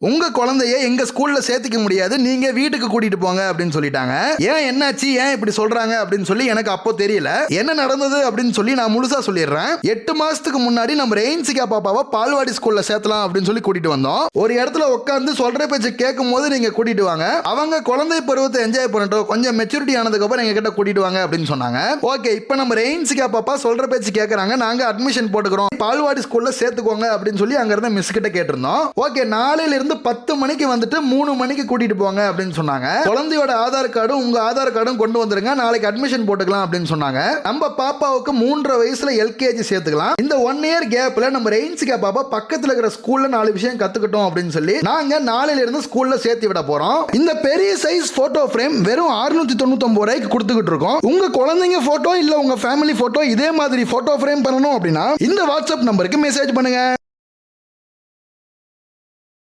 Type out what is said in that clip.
உங்க குழந்தைய எங்க ஸ்கூல்ல சேர்த்துக்க முடியாது, நீங்க வீட்டுக்கு கூட்டிட்டு போங்க அப்படின்னு சொல்லிட்டாங்க. ஏன் என்னாச்சு, ஏன் இப்படி சொல்றாங்க அப்படின்னு சொல்லி எனக்கு அப்போ தெரியல. என்ன நடந்தது அப்படின்னு சொல்லி நான் முழுசா சொல்லிடுறேன். 8 மாசத்துக்கு முன்னாடி நம்ம ரெயின்சிகா பாப்பாவை பால்வாடி ஸ்கூல்ல சேர்த்தலாம் அப்படின்னு சொல்லி கூட்டிட்டு வந்தோம். ஒரு இடத்துல உட்காந்து சொல்ற பேச்சு கேட்கும் போது நீங்க கூட்டிட்டு வாங்க, அவங்க குழந்தை பருவத்தை என்ஜாய் பண்ணட்டும், கொஞ்சம் மெச்சூரிட்டி ஆனதுக்கு அப்புறம் எங்க கிட்ட கூட்டிட்டு வாங்க அப்படின்னு சொன்னாங்க. ஓகே, இப்போ நம்ம ரெயின்சிகா பாப்பா சொல்ற பேச்சு கேட்கறாங்க, நாங்க அட்மிஷன் போட்டுக்கிறோம், பால்வாடி ஸ்கூல்ல சேர்த்துக்கோங்க அப்படின்னு சொல்லி அங்க இருந்த மிஸ் கிட்ட கேட்டிருந்தோம். ஓகே, நாளையில இருந்து 10 மணிக்கு வந்துட்டு 3 மணிக்கு கூட்டிட்டு போங்க அப்படின்னு சொன்னாங்க. குழந்தையோட ஆதார் கார்டும் உங்க ஆதார் கார்டும் கொண்டு வந்துருங்க, நாளைக்கு அட்மிஷன் போட்டுக்கலாம் அப்படின்னு சொன்னாங்க. நம்ம பாப்பாவுக்கு 3.5 வயசுல எல்கேஜி சேர்த்துக்கலாம். இந்த 1 இயர் கேப்ல நம்ம ரெயின்சிகா பாப்பா பக்கத்துல இருக்கிற ஸ்கூல்ல 4 விஷயம் கத்துக்கிட்டோம் அப்படின்னு சொல்லி நாங்க நாளையில இருந்து ஸ்கூல்ல சேர்த்து விட போறோம். இந்த பெரிய சைஸ் போட்டோ ஃப்ரேம் வெறும் 699 ரூபாய்க்கு கொடுத்துக்கிட்டு இருக்கோம். உங்க குழந்தைங்க போட்டோ இல்ல உங்க ஃபேமிலி போட்டோ இதே மாதிரி போட்டோ ஃப்ரேம் பண்ணணும் அப்படின்னா இந்த வாட்ஸ்அப் நம்பருக்கு மெசேஜ் பண்ணுங்க.